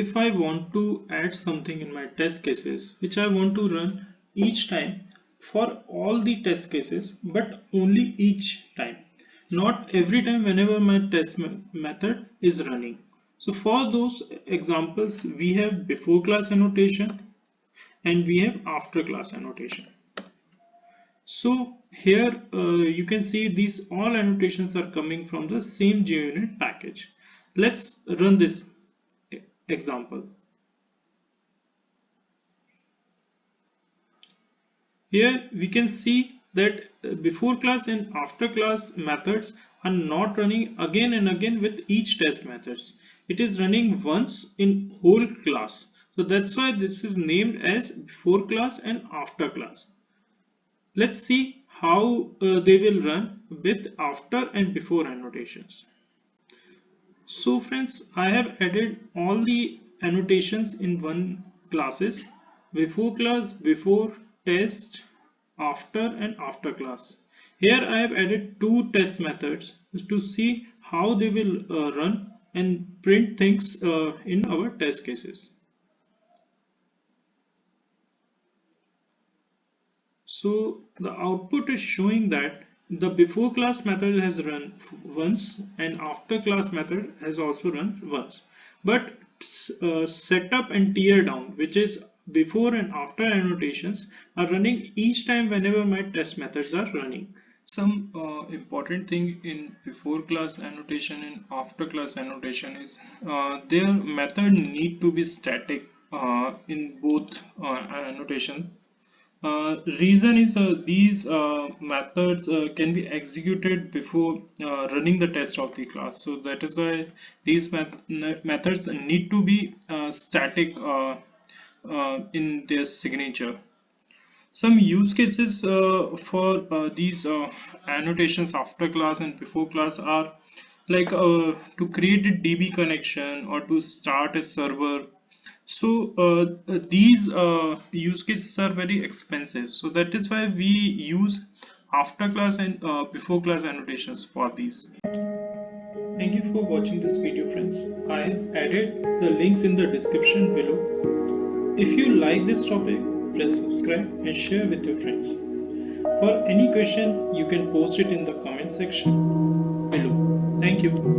if I want to add something in my test cases which I want to run each time for all the test cases, but only each time, not every time whenever my test method is running. So for those examples, we have before class annotation and we have after class annotation. So here you can see these all annotations are coming from the same JUnit package. Let's run this example. Here we can see that before class and after class methods are not running again and again with each test methods. It is running once in whole class. So that's why this is named as before class and after class. Let's see how they will run with after and before annotations. So friends, I have added all the annotations in one classes: before class, before, test, after and after class. Here I have added two test methods to see how they will run and print things in our test cases. So the output is showing that the before class method has run once and after class method has also run once, but setup and tear down, which is before and after annotations, are running each time whenever my test methods are running. Some important thing in before class annotation and after class annotation is their method need to be static in both annotations. Reason is these methods can be executed before running the test of the class. So that is why these methods need to be static in their signature. Some use cases for these annotations after class and before class are like to create a DB connection or to start a server. So these use cases are very expensive, so that is why we use after class and before class annotations for these. Thank you for watching this video, friends. I have added the links in the description below. If you like this topic, please subscribe and share with your friends. For any question, you can post it in the comment section below. Thank you.